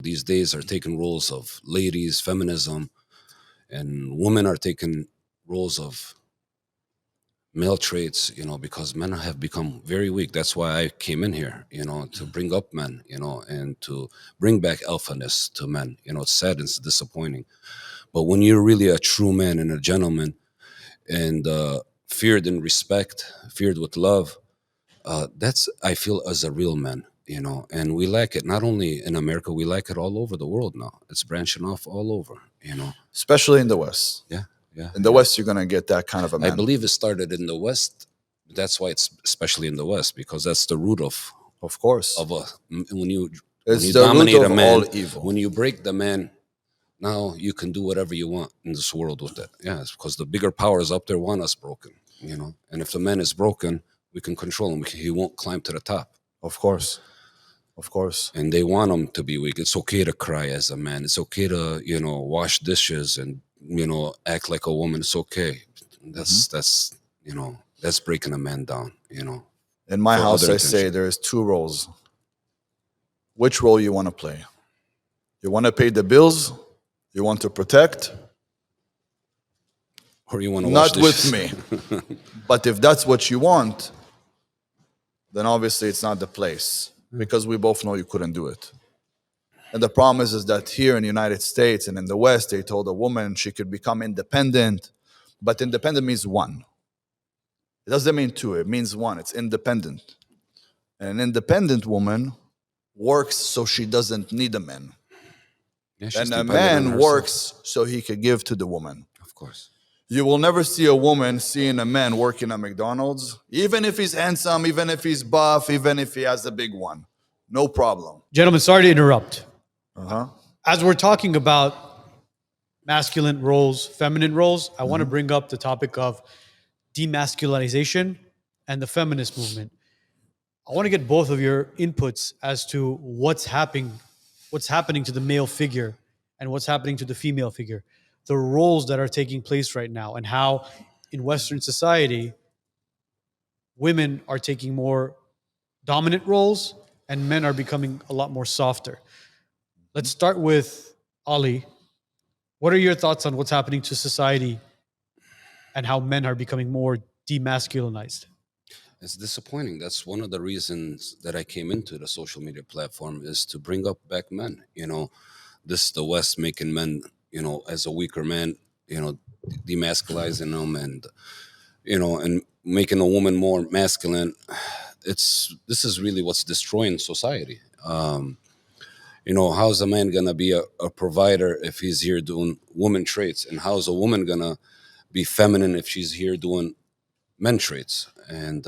these days are taking roles of ladies, feminism, and women are taking roles of male traits, because men have become very weak. That's why I came in here, to bring up men, and to bring back alphaness to men. It's sad and it's disappointing. But when you're really a true man and a gentleman and feared in respect, feared with love, that's, I feel, as a real man, and we lack it not only in America, we lack it all over the world now. It's branching off all over. Especially in the West. Yeah, yeah. In the West, you're going to get that kind of a I man. believe it started in the West. That's why it's especially in the West, because that's the root Of course. of a when you It's the root dominate a of man, all evil. when you break the man, now you can do whatever you want in this world with it. Yeah, it's because the bigger powers up there want us broken, And if the man is broken, we can control him. He won't climb to the top. Of course. Of course. And they want him to be weak. It's okay to cry as a man. It's okay to, wash dishes and, act like a woman. It's okay. That's breaking a man down, In my for house, other I say attention. there's two roles. Which role you want to play? You want to pay the bills? You want to protect? Or you want to wash Not with dishes. me. But if that's what you want, then obviously it's not the place. Because we both know you couldn't do it. And the problem is that here in the United States and in the West, they told a woman she could become independent. But independent means one. It doesn't mean two. It means one. It's independent. And an independent woman works so she doesn't need a man. Yeah, she's And a dependent on man herself. works so he could give to the woman. Of course. You will never see a woman seeing a man working at McDonald's, even if he's handsome, even if he's buff, even if he has a big one. No problem. Gentlemen, sorry to interrupt. Uh-huh. As we're talking about masculine roles, feminine roles, I want to bring up the topic of demasculinization and the feminist movement. I want to get both of your inputs as to what's happening to the male figure and what's happening to the female figure, the roles that are taking place right now, and how in Western society, women are taking more dominant roles and men are becoming a lot more softer. Let's start with Ali. What are your thoughts on what's happening to society and how men are becoming more demasculinized? It's disappointing. That's one of the reasons that I came into the social media platform, is to bring up back men. This the West making men, as a weaker man, demasculizing them and, and making a woman more masculine. This is really what's destroying society. How's a man gonna be a provider if he's here doing woman traits, and how's a woman gonna be feminine if she's here doing men traits? And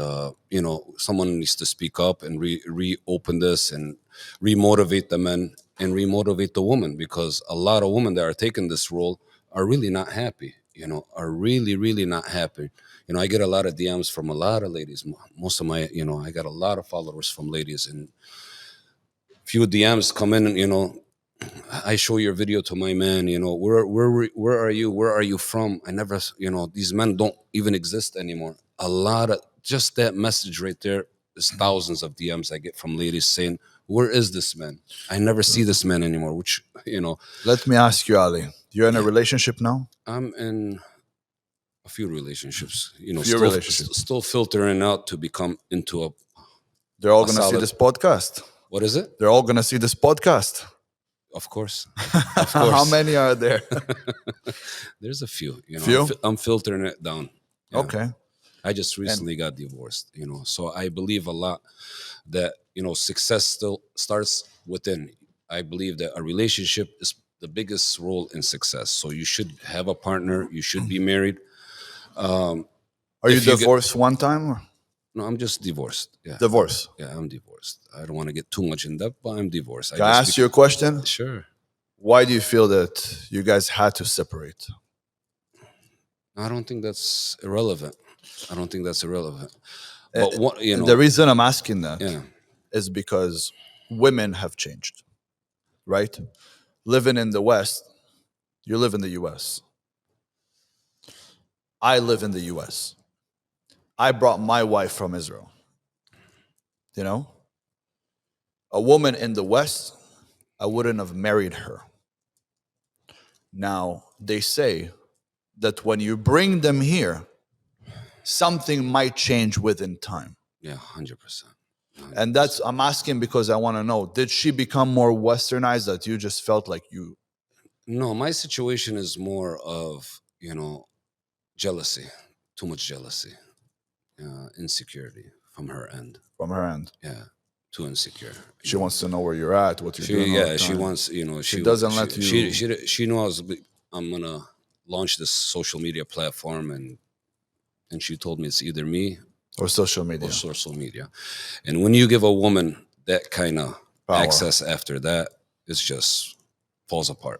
someone needs to speak up and reopen this and remotivate the men and remotivate the woman, because a lot of women that are taking this role are really not happy. Are really, really not happy. I get a lot of DMs from a lot of ladies. Most of my, I got a lot of followers from ladies, and few DMs come in, and I show your video to my man. Where are you? Where are you from? I never, these men don't even exist anymore. A lot of just that message right there is thousands of DMs I get from ladies saying, "Where is this man? I never see this man anymore." Which, Let me ask you, Ali. You're in a relationship now? I'm in a few relationships. Still filtering out to become into a. They're all going to see solid- this podcast. What is it? They're all going to see this podcast. Of course. How many are there? There's a few. Few? I'm filtering it down. Yeah. Okay. I just recently got divorced, so I believe a lot that, success still starts within. I believe that a relationship is the biggest role in success. So you should have a partner. You should be married. Are you divorced one time? Or? No, I'm just divorced. Yeah. Divorce. Yeah, I'm divorced. I don't want to get too much in depth, but I'm divorced. Can I ask you a question? Sure. Why do you feel that you guys had to separate? I don't think that's irrelevant. But what, The reason I'm asking that yeah. is because women have changed, right? Living in the West, you live in the US. I live in the US. I brought my wife from Israel. A woman in the West, I wouldn't have married her. Now, they say that when you bring them here, something might change within time. Yeah, 100%. And that's, I'm asking because I want to know, did she become more westernized that you just felt like you, No, my situation is more of, jealousy, too much jealousy, insecurity from her end. from her end? Yeah, too insecure. She wants to know where you're at, what you're She, doing all yeah, the she time. wants, She doesn't let you- She knows I'm gonna launch this social media platform, and she told me it's either me Or social media. or social media. And when you give a woman that kind of Power. access after that, it's just falls apart.